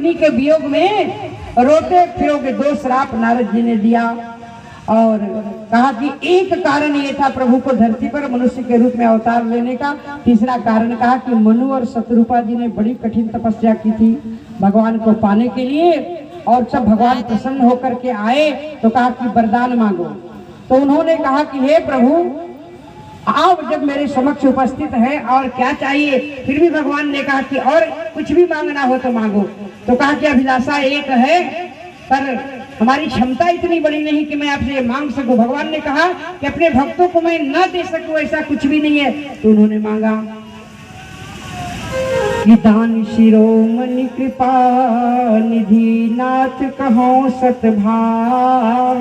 पत्नी के वियोग में रोते फिरोगे। 2 श्राप नारद जी ने दिया और कहा कि एक कारण ये था प्रभु को धरती पर मनुष्य के रूप में अवतार लेने का। तीसरा कारण कहा कि मनु और शत्रुपा जी ने बड़ी कठिन तपस्या की थी भगवान को पाने के लिए, और जब भगवान प्रसन्न होकर के आए तो कहा कि वरदान मांगो। तो उन्होंने कहा कि हे प्रभु, आप जब मेरे समक्ष उपस्थित है और क्या चाहिए। फिर भी भगवान ने कहा कि और कुछ भी मांगना हो तो मांगो। तो कहा कि अभिलाषा एक है, पर हमारी क्षमता इतनी बड़ी नहीं कि मैं आपसे मांग सकूं। भगवान ने कहा कि अपने भक्तों को मैं न दे सकूं ऐसा कुछ भी नहीं है। तो उन्होंने मांगा कि दान शिरोमणि कृपा निधि नाथ कहो सतभाव,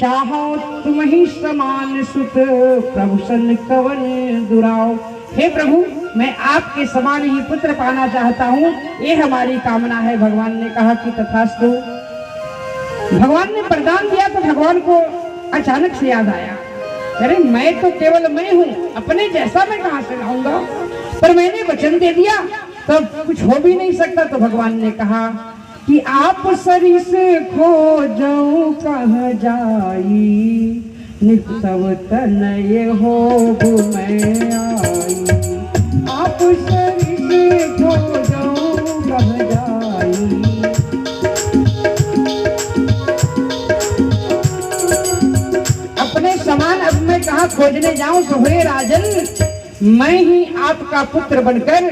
चाहो तुम ही समान सुत प्रभु सन कवन दुराव। हे प्रभु, मैं आपके समान ही पुत्र पाना चाहता हूँ, ये हमारी कामना है। भगवान ने कहा कि तथास्तु। भगवान ने वरदान दिया तो भगवान को अचानक से याद आया, अरे मैं तो केवल मैं हूँ, अपने जैसा मैं कहाँ से लाऊंगा। पर मैंने वचन दे दिया तो कुछ हो भी नहीं सकता। तो भगवान ने कहा कि आप सरी से खोजो कहाँ जाई, नित्सव तनय हो मैं आई। आप सरी से खोजो कहाँ जाई, अपने समान अब मैं कहाँ खोजने जाऊं। तो हे राजन, मैं ही आपका पुत्र बनकर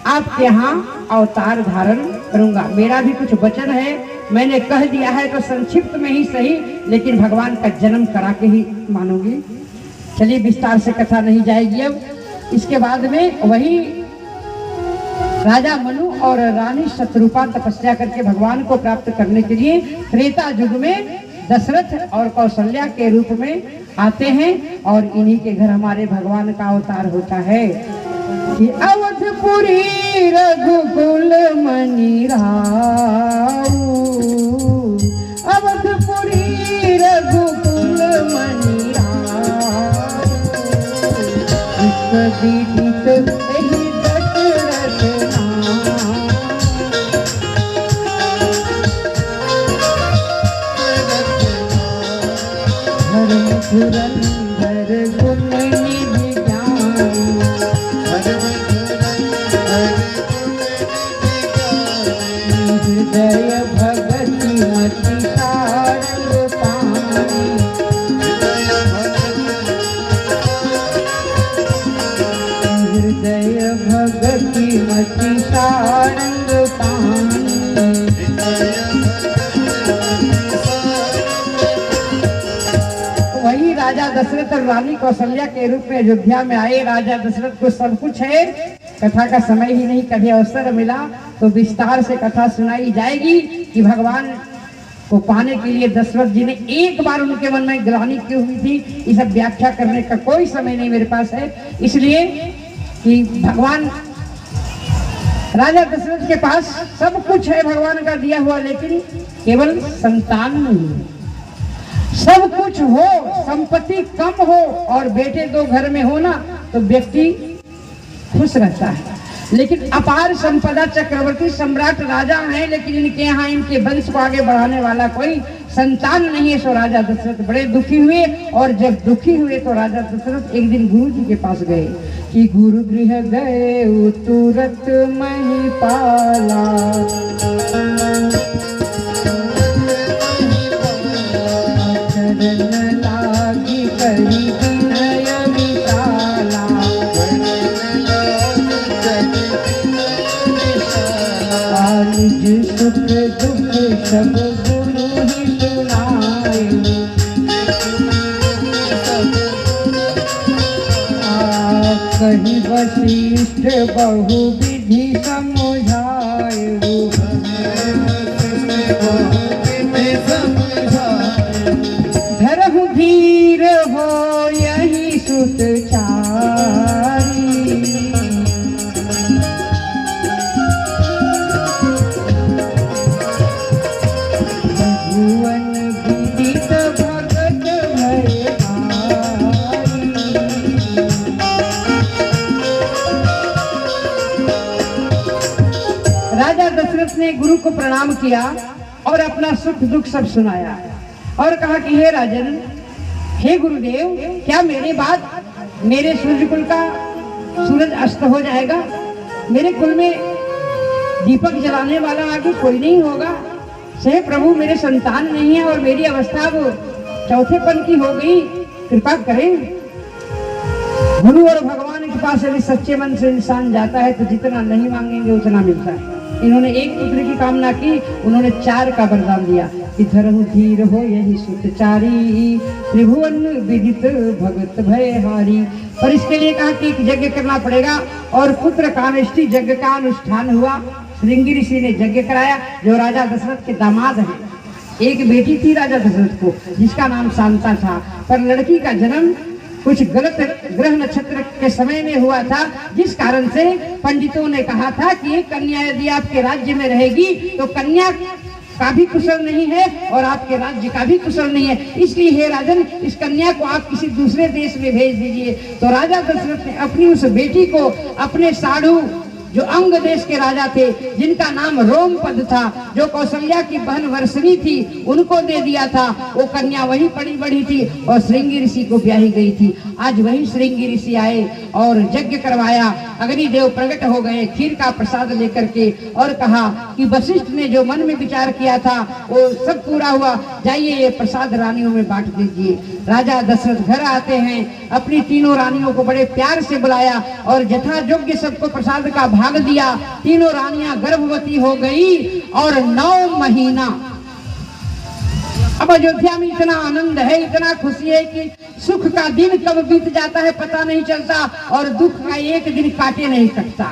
आपके यहाँ अवतार धारण करूंगा। मेरा भी कुछ वचन है, मैंने कह दिया है तो संक्षिप्त में ही सही, लेकिन भगवान का जन्म करा के ही मानूंगी। चलिए विस्तार से कथा नहीं जाएगी। अब इसके बाद में वही राजा मनु और रानी शत्रुपा तपस्या करके भगवान को प्राप्त करने के लिए त्रेता युग में दशरथ और कौशल्या के रूप में आते हैं, और इन्हीं के घर हमारे भगवान का अवतार होता है कि अवधपुरी रघुकुल मणि राऊ, अवधपुरी रघुकुल मणि राऊ, विश्वविदित एहि दशरथ नाम, धर्म धुरंधर गुण निधि ज्ञानी, हृदय भगति मति सारंग पानी, हृदय भगति मति सारंग पानी। वही राजा दशरथ और रानी कौशल्या के रूप में अयोध्या में आए। राजा दशरथ को सब कुछ है, कथा का समय ही नहीं, कभी अवसर मिला तो विस्तार से कथा सुनाई जाएगी कि भगवान को पाने के लिए दशरथ जी ने एक बार उनके मन में ग्लानि क्यों हुई थी, ये सब व्याख्या करने का कोई समय नहीं मेरे पास है। इसलिए कि भगवान राजा दशरथ के पास सब कुछ है भगवान का दिया हुआ, लेकिन केवल संतान नहीं। सब कुछ हो, संपत्ति कम हो और बेटे 2 घर में हो ना तो व्यक्ति खुश रहता है, लेकिन अपार संपदा चक्रवर्ती सम्राट राजा हैं, लेकिन इनके यहाँ इनके वंश को आगे बढ़ाने वाला कोई संतान नहीं है। सो राजा दशरथ बड़े दुखी हुए, और जब दुखी हुए तो राजा दशरथ एक दिन गुरु जी के पास गए कि गुरु गृह गए तुरंत महिपाला, चरण लागी करी विनय विशाला, निज सुख दुख सब गुरु ही सुनाए, कहीं वशिष्ठ बहु विधि समझाए, धरहु धीर हो यही सुत चारी, भुवन विदित भगत भय भारी, दशरथ ने गुरु को प्रणाम किया और अपना सुख दुख सब सुनाया और कहा कि हे राजन, हे गुरुदेव, क्या मेरे बाद मेरे सूर्य कुल का सूरज अस्त हो जाएगा? मेरे कुल में दीपक जलाने वाला आगे कोई नहीं होगा। से प्रभु, मेरे संतान नहीं है और मेरी अवस्था वो चौथेपन की हो गई, कृपा करें। गुरु और भगवान के पास यदि सच्चे मन से इंसान जाता है तो जितना नहीं मांगेंगे उतना मिलता है। इन्होंने एक पुत्र की कामना की, उन्होंने 4 का वरदान दिया। इधर धीर हो यही सुतचारी, त्रिभुवन विदित भगत भयहारी। पर इसके लिए कहा कि एक यज्ञ करना पड़ेगा और पुत्र कामेष्टि यज्ञ का अनुष्ठान हुआ। श्रृंगी ऋषि ने यज्ञ कराया, जो राजा दशरथ के दामाद हैं। एक बेटी थी राजा दशरथ को, जिसका नाम शांता था, पर लड़की का जन्म कुछ गलत ग्रह नक्षत्र के समय में हुआ था, जिस कारण से पंडितों ने कहा था कि एक कन्या यदि आपके राज्य में रहेगी तो कन्या का भी कुशल नहीं है और आपके राज्य का भी कुशल नहीं है। इसलिए हे राजन, इस कन्या को आप किसी दूसरे देश में भेज दीजिए। तो राजा दशरथ ने अपनी उस बेटी को अपने साढ़ू, जो अंग देश के राजा थे, जिनका नाम रोमपद था, जो कौशल्या की बहन वर्षणी थी, उनको दे दिया था। वो कन्या वहीं पड़ी बड़ी थी और श्रृंगी ऋषि को ब्याही गई थी। आज वही श्रृंगी ऋषि आए और यज्ञ करवाया। अग्निदेव प्रकट हो गए खीर का प्रसाद लेकर के और कहा कि वशिष्ठ ने जो मन में विचार किया था वो सब पूरा हुआ, जाइए ये प्रसाद रानियों में बांट दीजिए। राजा दशरथ घर आते हैं, अपनी तीनों रानियों को बड़े प्यार से बुलाया और यथा योग्य सबको प्रसाद का भाग दिया। तीनों रानियां गर्भवती हो गई और 9 महीना। अब अयोध्या में इतना आनंद है, इतना खुशी है कि सुख का दिन कब बीत जाता है पता नहीं चलता और दुख का एक दिन काटे नहीं कटता।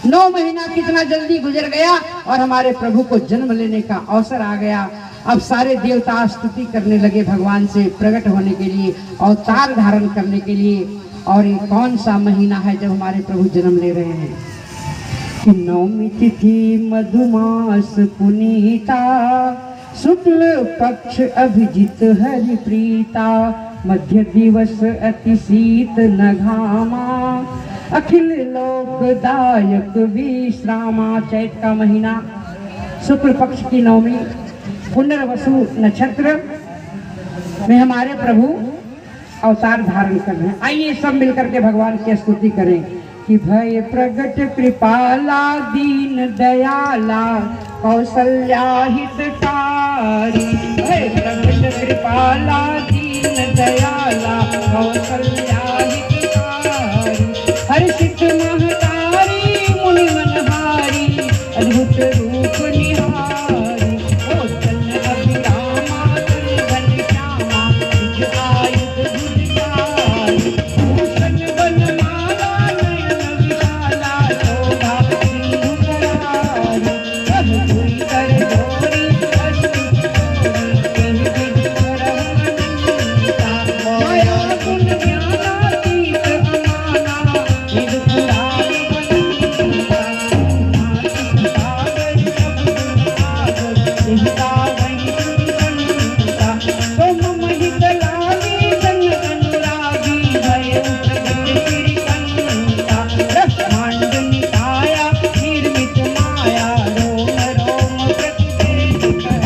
9 महीना कितना जल्दी गुजर गया और हमारे प्रभु को जन्म लेने का अवसर आ गया। अब सारे देवता स्तुति करने लगे भगवान से प्रकट होने के लिए, अवतार धारण करने के लिए। और ये कौन सा महीना है जब हमारे प्रभु जन्म ले रहे हैं? नवमी तिथि मधुमास पुनीता, शुक्ल पक्ष अभिजित हरि प्रीता, मध्य दिवस अति शीत न घामा, अखिल लोकदायक विश्रामा। चैत का महीना, शुक्ल पक्ष की नवमी, पुनर्वसु नक्षत्र में हमारे प्रभु अवतार धारण कर रहे हैं। आइए सब मिलकर के भगवान की स्तुति करें कि भय प्रगट कृपाला दीन दयाला कौशल्या हितकारी। भय प्रगट कृपाला दीन दयाला कौशल्या हितकारी। हर्षित महतारी मुनि मनहारी अद्भुत रूप निहारी। कौशल अभिरामा घन श्यामा निज आयुध भुजकारी। भूषण बनमाला नयन विशाला शोभा सिंधु करारी। सब धुरी कर जोरी अष्टि जोरी कहि विधि करहु अनंता। माया गुण ज्ञानातीत अमाना निज पुराण बनंता। नासिक सागर सब गुण सागर देहिता वही सुनता। तुम महित लागी जन अनुरागी भय प्रगट श्रीकंता। ब्रह्मांड निकाया निर्मित माया रोम रोम प्रतिष्ठित है।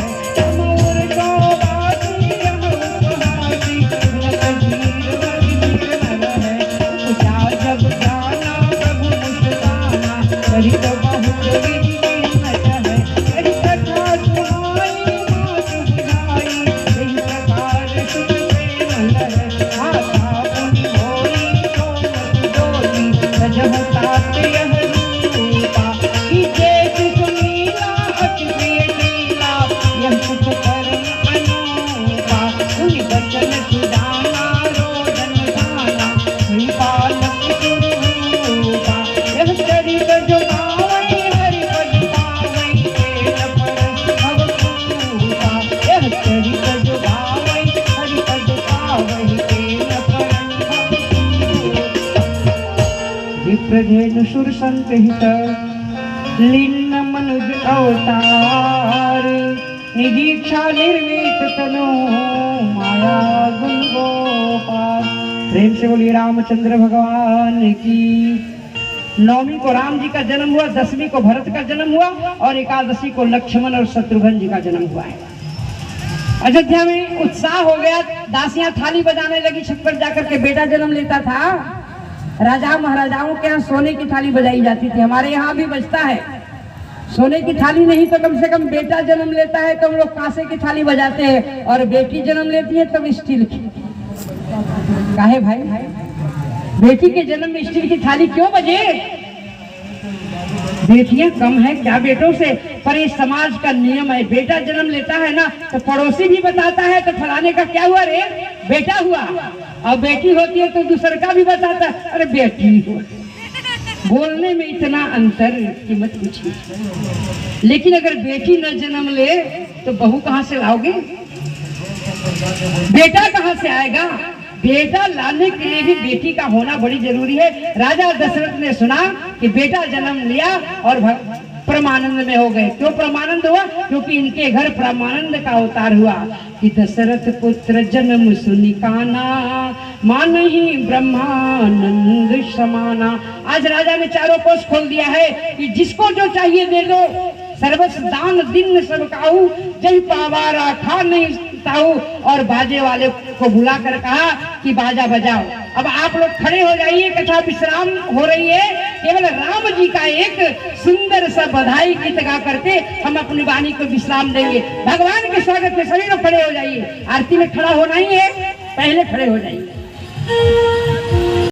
मोर गौवासी यह उपहासी न कबीर बधिर नर है। उपजा जब जाना प्रभु मुस्काना करित बहुत विधि कीमत है। हरि कथा सुहाई मात बुझाई यही प्रकार सुख प्रेम लहै। आशा पुनि होई सोमत डोली सजहु तात यह रूपा। कि जेठ सुनीला अति प्रिय लीला यह सुख परम अनूपा। सुनि बचन सुजाना रोदन गाना हरि पालक सुरूपा। यह चरित जो गावै हरि पद पावै तेल परस भवभूता। यह चरित जो गावै हरि पद पावै तेल परस भवभूता। विप्रधेनु सुर संतहित लीन मनुज अवतार। निदीक्षा निर्मित तनु माया गुण गोपाल। प्रेम से बोलिए रामचंद्र भगवान की। 9वीं को राम जी का जन्म हुआ, 10वीं को भरत का जन्म हुआ और 11वीं को लक्ष्मण और शत्रुघ्न जी का जन्म हुआ है। अयोध्या में उत्साह हो गया, दासियां थाली बजाने लगी, छत पर जाकर के बेटा जन्म लेता था। राजा महाराजाओं के यहाँ सोने की थाली बजाई जाती थी, हमारे यहाँ भी बजता है। सोने की थाली नहीं तो कम से कम बेटा जन्म लेता है तो हम लोग कांसे की थाली बजाते हैं, और बेटी जन्म लेती है तब स्टील की। काहे भाई, बेटी के जन्म में स्टील की थाली क्यों बजे? बेटियां कम है क्या बेटों से? पर ये समाज का नियम है, बेटा जन्म लेता है ना तो पड़ोसी भी बताता है तो फलाने का क्या हुआ रे, बेटा हुआ। और बेटी होती है तो दूसरे का भी बताता है, अरे बेटी हुआ। बोलने में इतना अंतर की मत पूछिए। लेकिन अगर बेटी न जन्म ले तो बहू कहाँ से लाओगे? बेटा कहाँ से आएगा? बेटा लाने के लिए भी बेटी का होना बड़ी जरूरी है। राजा दशरथ ने सुना कि बेटा जन्म लिया और परमानंद में हो गए। क्यों परमानंद हुआ? क्योंकि इनके घर परमानंद का अवतार हुआ कि दशरथ पुत्र जन्म सुनि काना, मानहि ब्रह्मानंद समाना। आज राजा ने चारों कोष खोल दिया है कि जिसको जो चाहिए दे दो, सर्वस्व दान दिन सब काहू, जय पावारा खा नहीं ताऊ। और बाजे वाले को बुला कर कहा कि बाजा बजाओ। अब आप लोग खड़े हो जाइए, कथा विश्राम हो रही है। केवल राम जी का एक सुंदर सा बधाई गीत गा करके हम अपनी वाणी को विश्राम देंगे। भगवान के स्वागत में सभी लोग खड़े हो जाइए। आरती में खड़ा होना ही है, पहले खड़े हो जाइए।